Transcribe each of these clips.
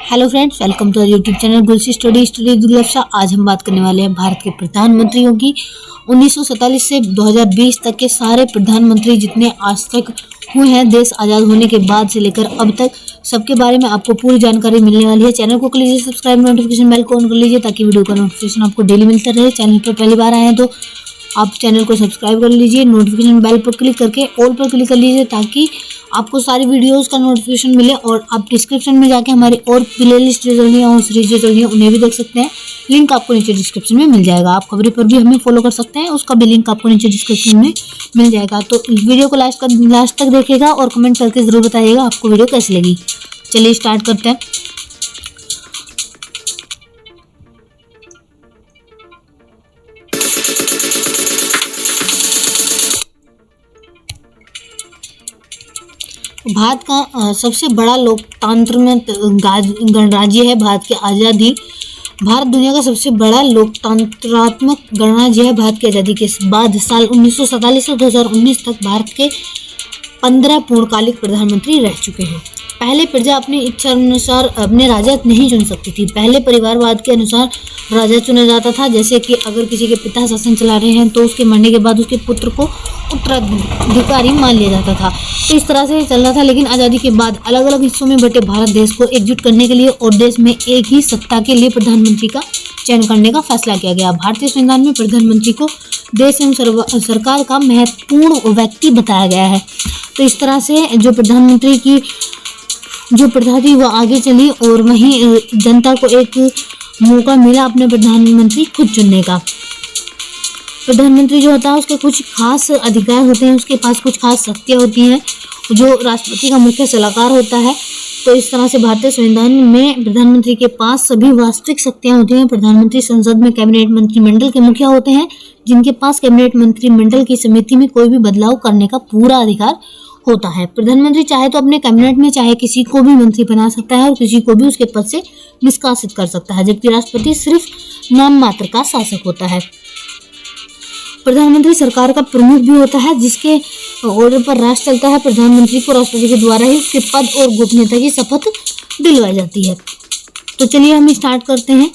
Hello friends, welcome to YouTube channel Gulsi study Durlabh Shah. आज हम बात करने वाले हैं भारत के प्रधानमंत्रियों की। 1947 से 2020 तक के सारे प्रधानमंत्री जितने आज तक हुए हैं देश आज़ाद होने के बाद से लेकर अब तक, सबके बारे में आपको पूरी जानकारी मिलने वाली है। चैनल को कर लीजिए सब्सक्राइब, नोटिफिकेशन बेल को ऑन कर लीजिए ताकि वीडियो का नोटिफिकेशन आपको डेली मिलता रहे। चैनल पर पहली बार आए हैं तो आप चैनल को सब्सक्राइब कर लीजिए, नोटिफिकेशन बेल पर क्लिक करके ऑल पर क्लिक कर लीजिए ताकि आपको सारी वीडियोस का नोटिफिकेशन मिले। और आप डिस्क्रिप्शन में जाके हमारी और प्लेलिस्ट जो चल रही है और सीरीज जो चल रही है उन्हें भी देख सकते हैं। लिंक आपको नीचे डिस्क्रिप्शन में मिल जाएगा। आप खबरें पर भी हमें फॉलो कर सकते हैं, उसका भी लिंक आपको नीचे डिस्क्रिप्शन में मिल जाएगा। तो वीडियो को लास्ट तक देखिएगा और कमेंट करके ज़रूर बताइएगा आपको वीडियो कैसी लगी। चलिए स्टार्ट करते हैं। भारत का सबसे बड़ा लोकतंत्र में गणराज्य है भारत की आज़ादी। भारत दुनिया का सबसे बड़ा लोकतंत्रात्मक गणराज्य है। भारत की आज़ादी के बाद साल 1947 से 2019 तक भारत के 15 पूर्णकालिक प्रधानमंत्री रह चुके हैं। पहले प्रजा अपनी इच्छा अनुसार अपने राजा नहीं चुन सकती थी। पहले परिवारवाद के अनुसार राजा चुना जाता था, जैसे कि अगर किसी के पिता शासन चला रहे हैं तो उसके मरने के बाद उसके पुत्र को उत्तराधिकारी मान लिया जाता था। तो इस तरह से चल रहा था। लेकिन आज़ादी के बाद अलग अलग हिस्सों में बटे भारत देश को एकजुट करने के लिए और देश में एक ही सत्ता के लिए प्रधानमंत्री का चयन करने का फैसला किया गया। भारतीय संविधान में प्रधानमंत्री को देश एवं सरकार का महत्वपूर्ण व्यक्ति बताया गया है। तो इस तरह से जो प्रधानमंत्री की जो प्रथा थी वो आगे चली और वहीं जनता को एक मौका मिला अपने प्रधानमंत्री खुद चुनने का। प्रधानमंत्री जो होता है उसके कुछ खास अधिकार होते हैं, उसके पास कुछ खास शक्तियाँ होती हैं, जो राष्ट्रपति का मुख्य सलाहकार होता है। तो इस तरह से भारतीय संविधान में प्रधानमंत्री के पास सभी वास्तविक शक्तियाँ होती हैं। प्रधानमंत्री संसद में कैबिनेट मंत्रिमंडल के मुखिया होते हैं, जिनके पास कैबिनेट मंत्रिमंडल की समिति में कोई भी बदलाव करने का पूरा अधिकार होता है। प्रधानमंत्री चाहे तो अपने कैबिनेट में चाहे किसी को भी मंत्री बना सकता है और किसी को भी उसके पद से निष्कासित कर सकता है, जबकि राष्ट्रपति सिर्फ नाम मात्र का शासक होता है। प्रधानमंत्री सरकार का प्रमुख भी होता है, जिसके ऑर्डर पर राष्ट्र चलता है। प्रधानमंत्री को राष्ट्रपति के द्वारा ही उसके पद और गोपनीयता की शपथ दिलवाई जाती है। तो चलिए हम स्टार्ट करते हैं।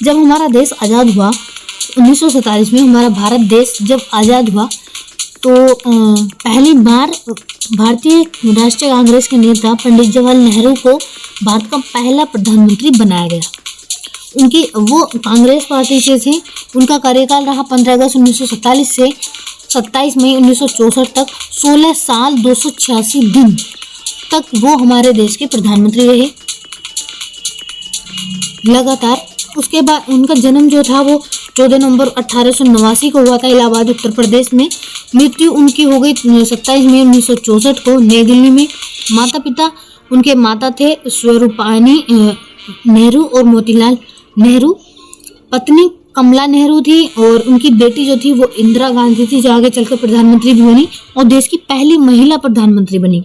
जब हमारा देश आज़ाद हुआ 1947 में, हमारा भारत देश जब आज़ाद हुआ तो पहली बार भारतीय राष्ट्रीय कांग्रेस के नेता पंडित जवाहरलाल नेहरू को भारत का पहला प्रधानमंत्री बनाया गया। वो कांग्रेस पार्टी से थे। उनका कार्यकाल रहा 15 अगस्त 1947 से 27 मई 1964 तक। 16 साल 286 दिन तक वो हमारे देश के प्रधानमंत्री रहे लगातार। उसके बाद उनका जन्म जो था वो 14 नवंबर 1889 को हुआ था इलाहाबाद उत्तर प्रदेश में। मृत्यु उनकी हो गई 27 मई 1964 को नई दिल्ली में। उनके माता थे स्वरूपानी नेहरू और मोतीलाल नेहरू। पत्नी कमला नेहरू थी और उनकी बेटी जो थी वो इंदिरा गांधी थी, जो आगे चलकर प्रधानमंत्री भी बनी और देश की पहली महिला प्रधानमंत्री बनी।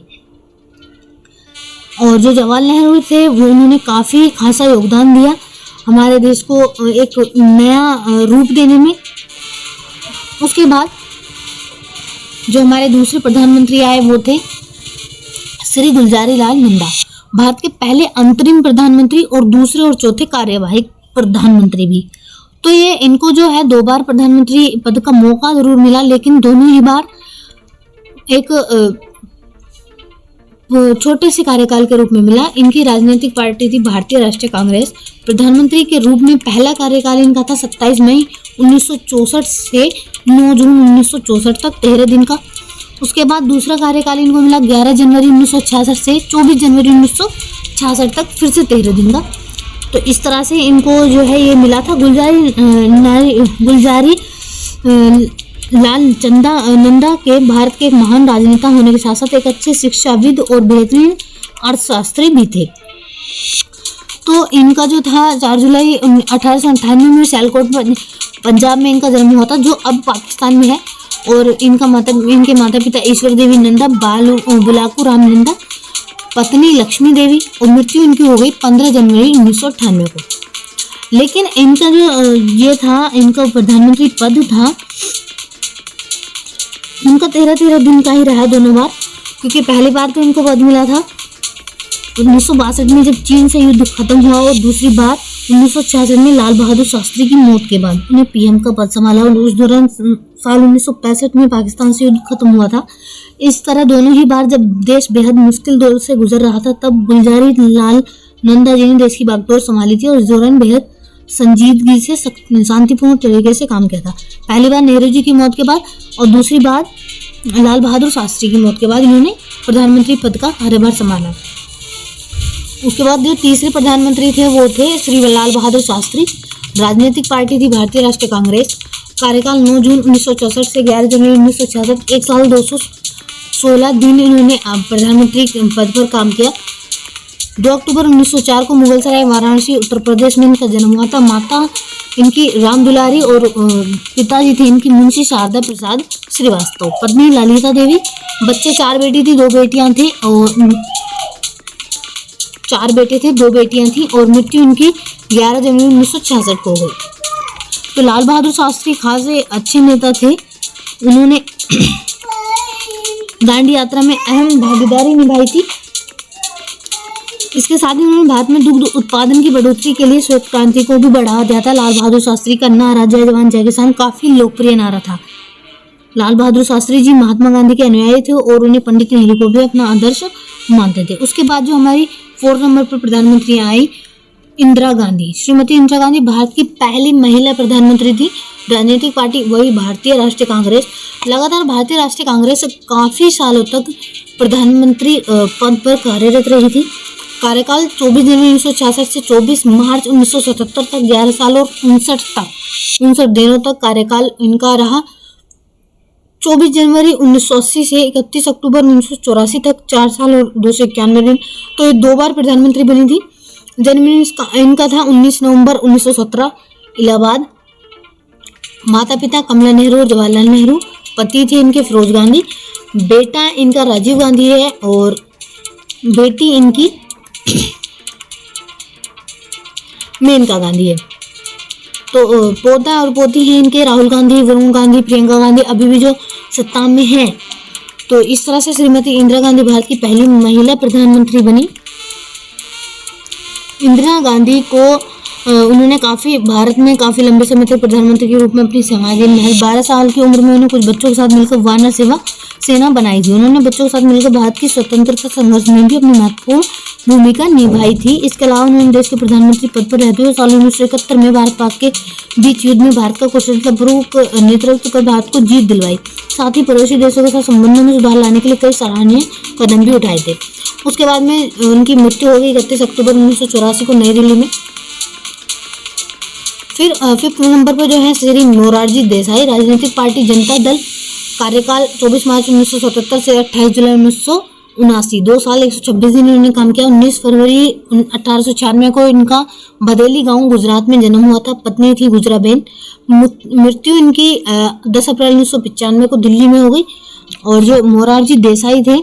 और जो जवाहरलाल नेहरू थे वो उन्होंने काफ़ी खासा योगदान दिया हमारे देश को एक नया रूप देने में। उसके बाद जो हमारे दूसरे प्रधानमंत्री आए वो थे श्री गुलजारी लाल नंदा, भारत के पहले अंतरिम प्रधानमंत्री और दूसरे और चौथे कार्यवाही प्रधानमंत्री भी। तो ये इनको जो है 2 बार प्रधानमंत्री पद का मौका जरूर मिला, लेकिन दोनों ही बार एक छोटे से कार्यकाल के रूप में मिला। इनकी राजनीतिक पार्टी थी भारतीय राष्ट्रीय कांग्रेस। प्रधानमंत्री के रूप में पहला कार्यकाल इनका था 27 मई 1964 से 9 जून 1964 तक, 13 दिन का। उसके बाद दूसरा कार्यकाल इनको मिला 11 जनवरी 1966 से 24 जनवरी 1966 तक, फिर से 13 दिन का। तो इस तरह से इनको जो है ये मिला था। गुलजारी लाल नंदा के भारत के एक महान राजनेता होने के साथ साथ एक अच्छे शिक्षाविद और बेहतरीन अर्थशास्त्री भी थे। तो इनका जो था 4 जुलाई 1898 में सियालकोट पंजाब में इनका जन्म हुआ था, जो अब पाकिस्तान में है। और इनके माता पिता ईश्वर देवी नंदा, बुलाकू राम नंदा, पत्नी लक्ष्मी देवी, और मृत्यु इनकी हो गई 15 जनवरी 1998 को। लेकिन इनका जो ये था, इनका प्रधानमंत्री पद था, इनका 13 दिन का ही रहा दोनों बार, क्योंकि पहली बार तो इनको पद मिला था 1962 में जब चीन से युद्ध खत्म हुआ और दूसरी बार 1966 में लाल बहादुर शास्त्री की मौत के बाद उन्हें पीएम का पद संभाला और उस दौरान साल 1965 में पाकिस्तान से युद्ध खत्म हुआ था। इस तरह दोनों ही बार जब देश बेहद मुश्किल दौर से गुजर रहा था तब गुलजारी लाल नंदा जी ने देश की बागडोर संभाली थी और इस दौरान बेहद संजीदगी से शांतिपूर्ण तरीके से काम किया था। पहली बार नेहरू जी की मौत के बाद और दूसरी बार लाल बहादुर शास्त्री की मौत के बाद इन्होंने प्रधानमंत्री पद का कार्यभार संभाला। उसके बाद जो तीसरे प्रधानमंत्री थे वो थे श्री लाल बहादुर शास्त्री। राजनीतिक पार्टी थी भारतीय राष्ट्रीय कांग्रेस। कार्यकाल 9 जून 1964 से 11 जनवरी 1966, 1 साल 216 दिन इन्होंने प्रधानमंत्री पद पर काम किया। 2 अक्टूबर 1904 को मुगलसराय वाराणसी उत्तर प्रदेश में इनका जन्म हुआ था। माता इनकी राम दुलारी और पिताजी थे इनकी मुंशी शारदा प्रसाद श्रीवास्तव। पत्नी ललिता देवी। बच्चे 4 बेटी थी 2 बेटियां थी और 4 बेटे थे 2 बेटियां थी और मृत्यु इनकी 11 जनवरी 1966 को हो गई। तो लाल बहादुर शास्त्री खासे अच्छे नेता थे। उन्होंने दांडी यात्रा में अहम भागीदारी निभाई थी। इसके साथ ही उन्होंने भारत में दुग्ध उत्पादन की बढ़ोतरी के लिए श्वेत क्रांति को भी बढ़ावा दिया था। लाल बहादुर शास्त्री का नारा जय जवान जय किसान काफी लोकप्रिय नारा था। लाल बहादुर शास्त्री जी महात्मा गांधी के अनुयायी थे और उन्हें पंडित नेहरू को भी अपना आदर्श मानते थे। उसके बाद जो हमारी 4 नंबर पर प्रधानमंत्री आई इंदिरा गांधी। श्रीमती इंदिरा गांधी भारत की पहली महिला प्रधानमंत्री थी। राजनीतिक पार्टी वही भारतीय राष्ट्रीय कांग्रेस। लगातार भारतीय राष्ट्रीय कांग्रेस काफी सालों तक प्रधानमंत्री पद पर कार्यरत रही थी। कार्यकाल 24 जनवरी 1966 से 24 मार्च 1977 तक 11 साल और 59 दिनों तक कार्यकाल इनका रहा। 24 जनवरी 1980 से 31 अक्टूबर 1984 तक 4 साल और 291 दिन। तो ये 2 बार प्रधानमंत्री बनी थी। जन्म इनका था 19 नवंबर 1917 इलाहाबाद। माता पिता कमला नेहरू और जवाहरलाल नेहरू। पति थे इनके फिरोज गांधी। बेटा इनका राजीव गांधी है और बेटी इनकी मेनका गांधी है। तो पोता और पोती हैं इनके राहुल गांधी, वरुण गांधी, प्रियंका गांधी अभी भी जो सत्ता में हैं। तो इस तरह से श्रीमती इंदिरा गांधी भारत की पहली महिला प्रधानमंत्री बनी। इंदिरा गांधी को उन्होंने भारत में काफ़ी लंबे समय तक प्रधानमंत्री के रूप में अपनी सेवाएं दी। महज 12 साल की उम्र में उन्हें कुछ बच्चों के साथ मिलकर वानर सेना बनाई थी। उन्होंने बच्चों के साथ मिलकर भारत की स्वतंत्रता संघर्ष में भी अपनी महत्वपूर्ण भूमिका निभाई थी। इसके अलावा उन्होंने देश के प्रधानमंत्री पद पर रहते हुए साल 1971 में भारत पाक के बीच युद्ध में भारत का कुशलतापूर्वक नेतृत्व कर भारत को जीत दिलवाई। साथ ही पड़ोसी देशों के साथ संबंधों में सुधार लाने के लिए कई सराहनीय कदम भी उठाए थे। उसके बाद में उनकी मृत्यु हो गई 31 अक्टूबर 1984 को नई दिल्ली में। फिर 5 नंबर पर जो है श्री मोरारजी देसाई। राजनीतिक पार्टी जनता दल। कार्यकाल 24 मार्च 1977 से 28 जुलाई 1979, 2 साल 126 दिन इन्होंने काम किया। 19 फरवरी 1896 को इनका बदेली गांव गुजरात में जन्म हुआ था। पत्नी थी गुजराबेन। मृत्यु इनकी 10 अप्रैल 1995 को दिल्ली में हो गई। और जो मोरारजी देसाई थे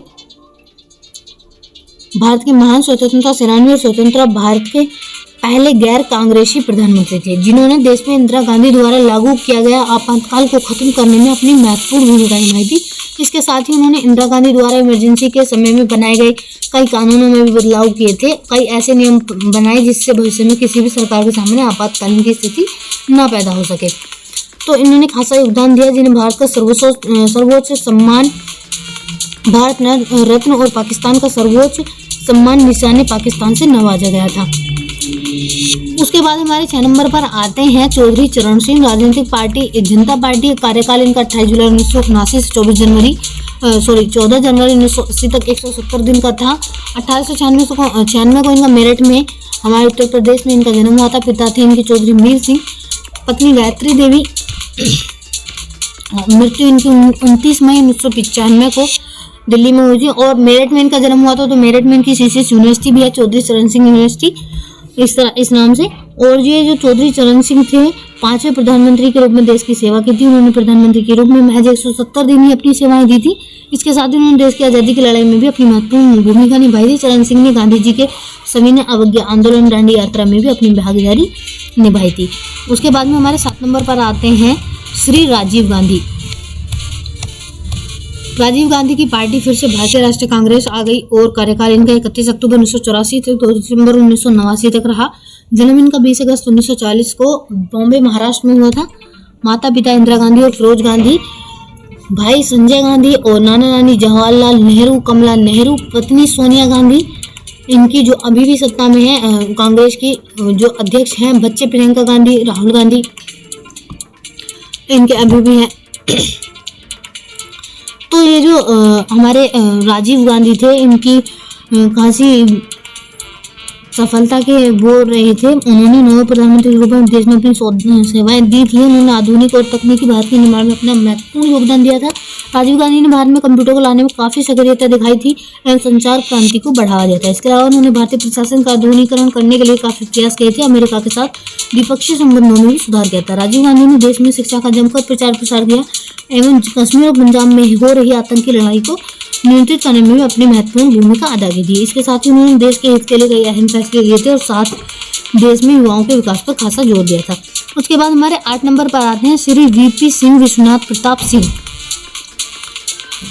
भारत के महान स्वतंत्रता सेनानी और स्वतंत्र भारत के पहले गैर कांग्रेसी प्रधानमंत्री थे, जिन्होंने देश में इंदिरा गांधी द्वारा लागू किया गया आपातकाल को खत्म करने में अपनी महत्वपूर्ण भूमिका निभाई थी। इसके साथ ही उन्होंने इंदिरा गांधी द्वारा इमरजेंसी के समय में बनाए गए कई कानूनों में भी बदलाव किए थे। कई ऐसे नियम बनाए जिससे भविष्य में किसी भी सरकार के सामने आपातकालीन की स्थिति न पैदा हो सके। तो इन्होंने खासा योगदान दिया, जिन्हें भारत का सर्वोच्च सम्मान भारत रत्न और पाकिस्तान का सर्वोच्च सम्मान निशाने पाकिस्तान से नवाजा गया था। उसके बाद हमारे 6 नंबर पर आते हैं चौधरी चरण सिंह। राजनीतिक पार्टी जनता पार्टी। कार्यकाल इनका 28 जुलाई 1979 से 14 जनवरी 1980 तक 170 दिन का था। 1896 को इनका मेरठ में हमारे उत्तर प्रदेश में इनका जन्म हुआ था। पिता थे इनके चौधरी मीर सिंह। पत्नी गायत्री देवी। मृत्यु इनकी 29 मई 1995 को दिल्ली में हुई थी। और मेरठ में इनका जन्म हुआ था, तो मेरठ में इनकी सीसीएस यूनिवर्सिटी भी है, चौधरी चरण सिंह यूनिवर्सिटी इस नाम से। और ये जो चौधरी चरण सिंह थे 5वें प्रधानमंत्री के रूप में देश की सेवा की थी। उन्होंने प्रधानमंत्री के रूप में महज 170 दिन ही अपनी सेवाएं दी थी। इसके साथ ही उन्होंने देश की आज़ादी की लड़ाई में भी अपनी महत्वपूर्ण भूमिका निभाई थी। चरण सिंह ने गांधी जी के सविनय अवज्ञा आंदोलन दांडी यात्रा में भी अपनी भागीदारी निभाई थी। उसके बाद में हमारे 7 नंबर पर आते हैं श्री राजीव गांधी। राजीव गांधी की पार्टी फिर से भारतीय राष्ट्रीय कांग्रेस आ गई और कार्यकाल इनका 31 अक्टूबर 1984 से 2 दिसंबर 1989 तक रहा। जन्म इनका 20 अगस्त 1940 को बॉम्बे महाराष्ट्र में हुआ था। माता पिता इंदिरा गांधी और फिरोज गांधी, भाई संजय गांधी और नाना नानी जवाहरलाल नेहरू, कमला नेहरू, पत्नी सोनिया गांधी, इनकी जो अभी भी सत्ता में है कांग्रेस की जो अध्यक्ष हैं, बच्चे प्रियंका गांधी, राहुल गांधी, इनके अभी भी हैं। तो ये जो हमारे राजीव गांधी थे, इनकी खासी सफलता के वो रहे थे। उन्होंने नव प्रधानमंत्री के रूप में देश में अपनी सेवाएं दी थी। उन्होंने आधुनिक और तकनीकी भारत के निर्माण में अपना महत्वपूर्ण योगदान दिया था। राजीव गांधी ने भारत में कंप्यूटर को लाने में काफी सक्रियता दिखाई थी एवं संचार क्रांति को बढ़ावा दिया था। इसके अलावा उन्होंने भारतीय प्रशासन का आधुनिकीकरण करने के लिए काफी प्रयास किए थे। अमेरिका के साथ द्विपक्षीय संबंधों में भी सुधार किया था। राजीव गांधी ने देश में शिक्षा का जमकर प्रचार प्रसार किया एवं कश्मीर और पंजाब में हो रही आतंकी लड़ाई को नियंत्रित करने में भी अपनी महत्वपूर्ण भूमिका अदा की थी। इसके साथ ही उन्होंने देश के हित के लिए कई अहम फैसले लिए थे और साथ देश में युवाओं के विकास पर खासा जोर दिया था। उसके बाद हमारे 8 नंबर पर आते हैं श्री वीपी सिंह विश्वनाथ प्रताप सिंह।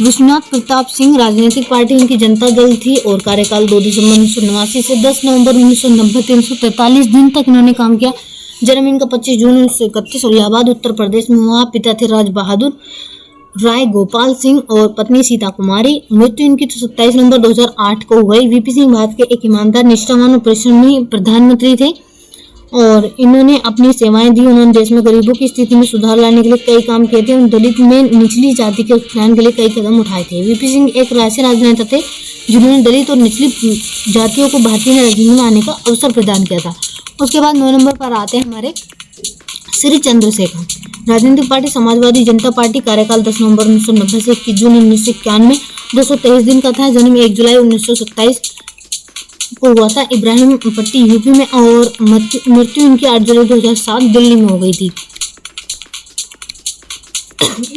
विश्वनाथ प्रताप सिंह राजनीतिक पार्टी उनकी जनता दल थी और कार्यकाल 2 दिसंबर 1989 से 10 नवंबर 1990 343 दिन तक इन्होंने काम किया। जन्म इनका 25 जून 1931 इलाहाबाद उत्तर प्रदेश में हुआ। पिता थे राज बहादुर राय गोपाल सिंह और पत्नी सीता कुमारी। मृत्यु इनकी 27 नवंबर 2008 को हो गई। वीपी सिंह भारत के एक ईमानदार, निष्ठावान और परिश्रमी प्रधानमंत्री थे और इन्होंने अपनी सेवाएं दी। उन्होंने देश में गरीबों की स्थिति में सुधार लाने के लिए कई काम किए थे और दलित में निचली जाति के उत्थान के लिए कई कदम उठाए थे। वीपी सिंह एक ऐसे राजनेता थे जिन्होंने दलित और निचली जातियों को भारतीय राजनीति में आने का अवसर प्रदान किया था। उसके बाद 9 नंबर पर आते हैं हमारे श्री चंद्रशेखर। राजनीतिक पार्टी समाजवादी जनता पार्टी, कार्यकाल 10 नवंबर 1990 से 21 जून 1991 223 दिन का था। जन्म 1 जुलाई 1927 को हुआ था इब्राहिम पट्टी यूपी में और मृत्यु इनकी 8 जुलाई 2007 दिल्ली में हो गई थी।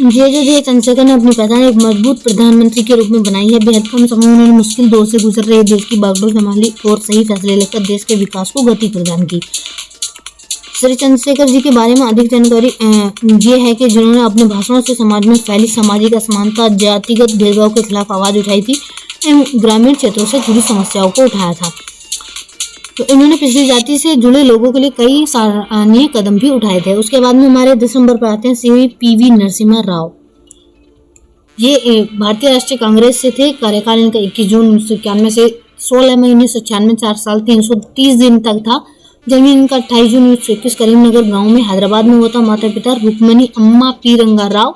ये जो थे चंद्रशेखर ने अपनी पहचान एक मजबूत प्रधानमंत्री के रूप में बनाई है। बेहद कम समय में उन्होंने मुश्किल दौर से गुजर रहे देश की बागडोर संभाली और सही फैसले लेकर देश के विकास को गति प्रदान की। श्री चंद्रशेखर जी के बारे में अधिक जानकारी ये है कि जिन्होंने अपने भाषणों से समाज में फैली सामाजिक असमानता, जातिगत भेदभाव के खिलाफ आवाज उठाई थी एवं ग्रामीण क्षेत्रों से जुड़ी समस्याओं को उठाया था। तो इन्होंने पिछड़ी जाति से जुड़े लोगों के लिए कई सराहनीय कदम भी उठाए थे। उसके बाद में हमारे 10 नंबर पर आते हैं श्री पीवी नरसिम्हा राव। ये भारतीय राष्ट्रीय कांग्रेस से थे। कार्यकाल इनका 21 जून 1991 से 16 मई 1996 4 साल 330 दिन तक था। जन्म इनका 28 जून 1921 करीमनगर गांव में हैदराबाद में हुआ था। माता पिता रुक्मणी अम्मा पीरंगा राव,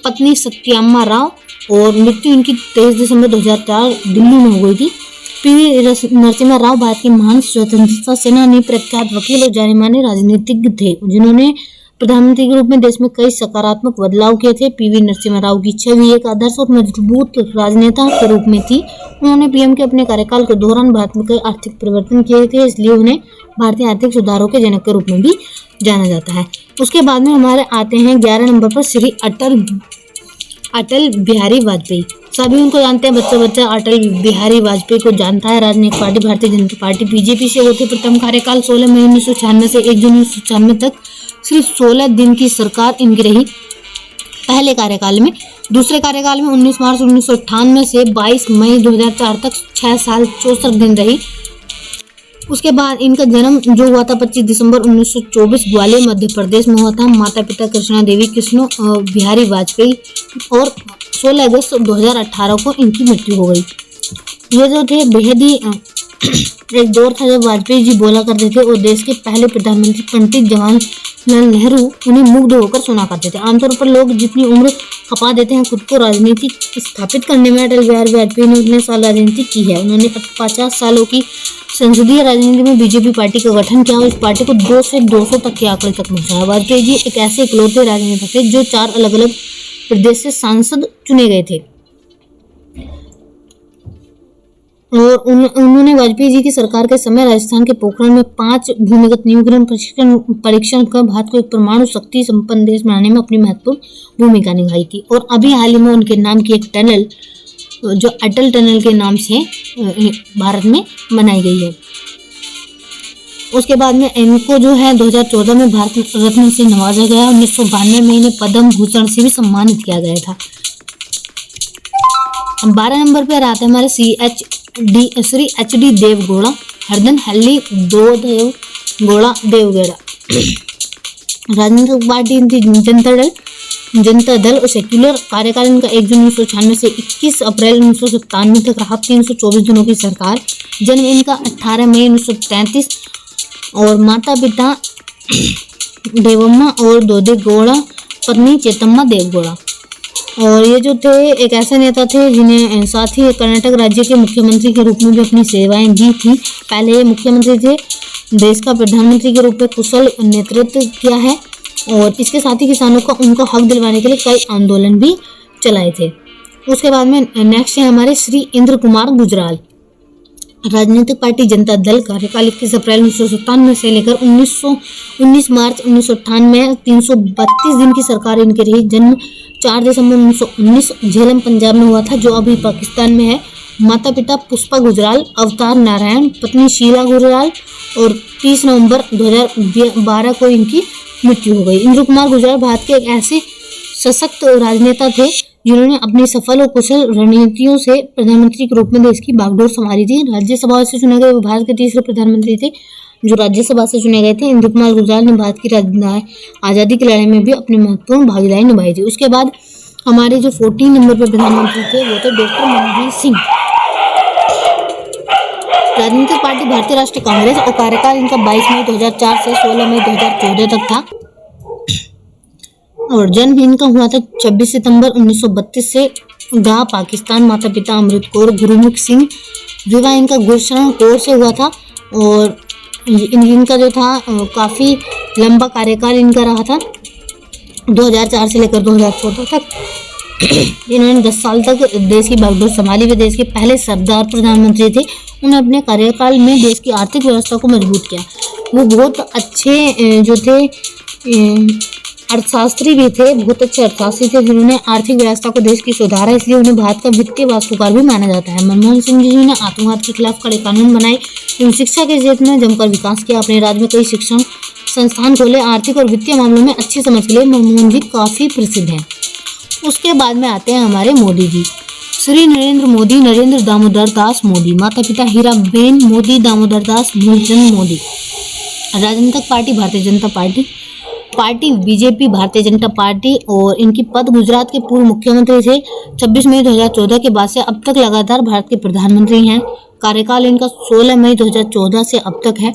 पत्नी सत्याम्मा राव और मृत्यु इनकी 23 दिसंबर 2004 दिल्ली में हो गई थी। पीवी नरसिम्हा राव भारत के महान स्वतंत्रता सेनानी, प्रख्यात वकील और जाने माने राजनीतिज्ञ थे जिन्होंने प्रधानमंत्री के रूप में देश में कई सकारात्मक बदलाव किए थे। पीवी नरसिम्हा राव की छवि एक आदर्श और मजबूत राजनेता के रूप में थी। उन्होंने पीएम के अपने कार्यकाल के दौरान भारत में कई आर्थिक परिवर्तन किए थे, इसलिए उन्हें भारतीय आर्थिक सुधारों के जनक के रूप में भी जाना जाता है। उसके बाद में हमारे आते हैं 11 नंबर पर श्री अटल बिहारी वाजपेयी। सभी उनको जानते हैं, बच्चा अटल बिहारी वाजपेयी को जानता है। राजनीतिक party Bharatiya Janata party BJP से होते। प्रथम कार्यकाल 16 मई 1996 से 1 जून 1996 तक सिर्फ 16 दिन की सरकार इनकी रही पहले कार्यकाल में। दूसरे कार्यकाल में 19 मार्च 1998 से 22 मई 2004 तक 6 साल 64 दिन रही। उसके बाद इनका जन्म जो हुआ था 25 दिसंबर 1924 ग्वालियर मध्य प्रदेश में हुआ था। माता पिता कृष्णा देवी कृष्ण बिहारी वाजपेयी और 16 अगस्त 2018 को इनकी मृत्यु हो गई। ये जो थे बेहद ही एक दौर था जब वाजपेयी जी बोला करते थे और देश के पहले प्रधानमंत्री पंडित जवाहरलाल नेहरू उन्हें मुग्ध होकर सुना करते थे। आमतौर पर लोग जितनी उम्र खपा देते हैं खुद को राजनीति स्थापित करने में, अटल बिहारी वाजपेयी ने उतने साल राजनीति की है। उन्होंने 50 सालों की संसदीय राजनीति में बीजेपी पार्टी का गठन किया और इस पार्टी को 2 से 200 तक के आंकड़े तक पहुंचाया। वाजपेयी जी एक ऐसे इकलौते राजनेता थे जो 4 अलग अलग प्रदेश से सांसद चुने गए थे और उन्होंने वाजपेयी जी की सरकार के समय राजस्थान के पोखरण में 5 भूमिगत न्यूक्लियर परीक्षण कर भारत को एक परमाणु शक्ति संपन्न देश बनाने में अपनी महत्वपूर्ण भूमिका निभाई थी। और अभी हाल ही में उनके नाम की एक टनल जो अटल टनल के नाम से भारत में बनाई गई है। उसके बाद में इनको जो है 2014 में भारत रत्न से नवाजा गया। 1992 में इन्हें पद्म भूषण से भी सम्मानित किया गया था। 12 नंबर पर आता है हमारे श्री HD देवगौड़ा, हरदन हल्ली दो देवगौड़ा देवगौड़ा। राजनीतिक पार्टी इनकी जनता दल और सेक्युलर। कार्यकाल इनका 1 जून 1996 से 21 अप्रैल 1997 तक रहा, 324 दिनों की सरकार। जन्म इनका 18 मई 1933 और माता पिता देवम्मा और दोदे गौड़ा, पत्नी चेतम्मा देवगौड़ा। और ये जो थे एक ऐसे नेता थे जिन्हें साथ ही कर्नाटक राज्य के मुख्यमंत्री के रूप में भी अपनी सेवाएं दी थी। पहले ये मुख्यमंत्री थे, देश का प्रधानमंत्री के रूप में कुशल नेतृत्व किया है और इसके साथ ही किसानों को उनको हक दिलवाने के लिए कई आंदोलन भी चलाए थे। उसके बाद में नेक्स्ट है हमारे श्री इंद्र कुमार गुजराल। राजनीतिक पार्टी जनता दल। कार्यकाल 21 अप्रैल 1997 से लेकर 19 मार्च 1998 332 दिन की सरकार इनकी रही। जन्म 4 दिसंबर 1919 झेलम पंजाब में हुआ था, जो अभी पाकिस्तान में है। माता पिता पुष्पा गुजराल, अवतार नारायण, पत्नी शीला गुजराल और 30 नवंबर 2012 को इनकी मृत्यु हो गई। इंद्र कुमार गुजराल भारत के एक ऐसे सशक्त राजनेता थे जिन्होंने अपनी सफल और कुशल रणनीतियों से प्रधानमंत्री के रूप में देश की बागडोर संभाली थी। राज्यसभा से चुने गए, वो भारत के तीसरे प्रधानमंत्री थे जो राज्यसभा से चुने गए थे। इंद्र कुमार गुजराल ने भारत की आज़ादी की लड़ाई में भी अपनी महत्वपूर्ण भागीदारी निभाई थी। उसके बाद हमारे जो 14 नंबर पर प्रधानमंत्री थे वो थे डॉक्टर मनमोहन सिंह। राजनीतिक पार्टी भारतीय राष्ट्रीय कांग्रेस और कार्यकाल इनका 22 मई 2004 से 16 मई 2014 तक था। और जन्म इनका हुआ था 26 सितंबर 1932 से गांव पाकिस्तान। माता पिता अमृत कौर गुरुमुख सिंह। विवाह इनका गुरशरण कौर से हुआ था और इनका जो था काफ़ी लंबा कार्यकाल इनका रहा था, 2004 से लेकर 2014 तक। इन्होंने 10 साल तक देश की बागडोर संभाली। वे देश के पहले सरदार प्रधानमंत्री थे। उन्होंने अपने कार्यकाल में देश की आर्थिक व्यवस्था को मजबूत किया। वो बहुत अच्छे जो थे अर्थशास्त्री भी थे, बहुत अच्छे अर्थशास्त्री थे जिन्होंने आर्थिक व्यवस्था को देश की सुधारा, इसलिए उन्हें भारत का वित्तीय वास्तुकार भी माना जाता है। मनमोहन सिंह जी ने आतंकवाद के खिलाफ कड़े कानून बनाए एवं शिक्षा के क्षेत्र में जमकर विकास किया। अपने राज्य में कई शिक्षण संस्थान खोले। आर्थिक और वित्तीय मामलों में अच्छी समझ के लिए मनमोहन जी काफ़ी प्रसिद्ध हैं। उसके बाद में आते हैं हमारे मोदी जी, श्री नरेंद्र मोदी, नरेंद्र दामोदर दास मोदी। माता पिता हीराबेन मोदी, दामोदर दास मूलचंद मोदी। राजनीतिक party Bharatiya Janata party BJP Bharatiya Janata party. और इनकी पद गुजरात के पूर्व मुख्यमंत्री थे। 26 मई 2014 के बाद से अब तक लगातार भारत के प्रधानमंत्री हैं। कार्यकाल इनका 16 मई 2014 से अब तक है।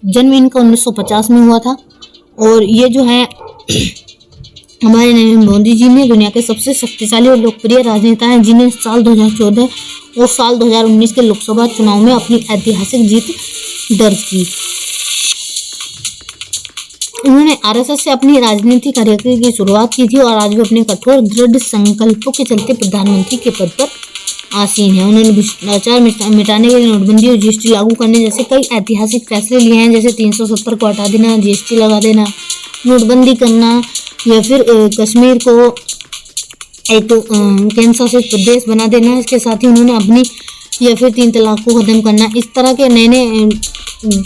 जन्म इनका 1950 में हुआ था। और ये जो है हमारे नरेंद्र मोदी जी ने दुनिया के सबसे शक्तिशाली और लोकप्रिय राजनेता हैं, जिन्हें साल 2014 और साल 2019 के लोकसभा चुनाव में अपनी ऐतिहासिक जीत दर्ज की। उन्होंने आरएसएस से अपनी राजनीतिक करियर की शुरुआत की थी और आज भी अपने कठोर दृढ़ संकल्पों के चलते प्रधानमंत्री के पद पर आसीन है। उन्होंने भ्रष्टाचार मिटाने के लिए नोटबंदी और जीएसटी लागू करने जैसे कई ऐतिहासिक फैसले लिए हैं, जैसे 370 को हटा देना, जीएसटी लगा देना, नोटबंदी करना, या फिर कश्मीर को एक केंद्र शासित प्रदेश बना देना। इसके साथ ही उन्होंने अपनी या फिर 3 तलाक को खत्म करना, इस तरह के नए नए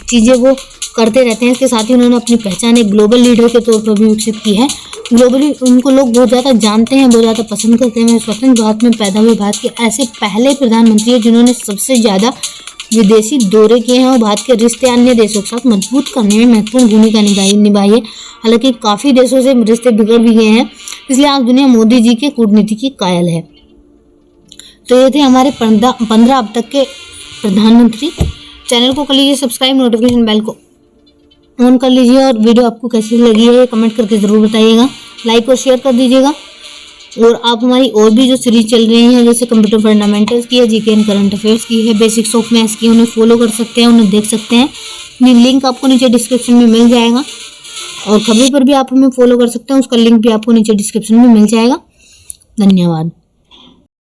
चीज़ें वो करते रहते हैं। इसके साथ ही उन्होंने अपनी पहचान एक ग्लोबल लीडर के तौर पर भी विकसित की है। ग्लोबली उनको लोग बहुत ज़्यादा जानते हैं, बहुत ज़्यादा पसंद करते हैं। स्वतंत्र भारत में पैदा हुए भारत के ऐसे पहले प्रधानमंत्री हैं जिन्होंने सबसे ज़्यादा विदेशी दौरे किए हैं और भारत के रिश्ते अन्य देशों के साथ मजबूत करने में महत्वपूर्ण भूमिका निभाई है। हालांकि काफ़ी देशों से रिश्ते बिगड़ भी गए हैं, इसलिए आज दुनिया मोदी जी के कूटनीति की कायल है। तो ये थे हमारे 15 अब तक के प्रधानमंत्री। चैनल को कर लीजिए सब्सक्राइब, नोटिफिकेशन बेल को ऑन कर लीजिए और वीडियो आपको कैसी लगी है कमेंट करके ज़रूर बताइएगा। लाइक और शेयर कर दीजिएगा। और आप हमारी और भी जो सीरीज चल रही हैं, जैसे कंप्यूटर फंडामेंटल्स की है, जीके एंड करंट अफेयर्स की है, बेसिक्स ऑफ मैथ्स की, उन्हें फॉलो कर सकते हैं, उन्हें देख सकते हैं। लिंक आपको नीचे डिस्क्रिप्शन में मिल जाएगा। और खबरों पर भी आप हमें फॉलो कर सकते हैं, उसका लिंक भी आपको नीचे डिस्क्रिप्शन में मिल जाएगा। धन्यवाद।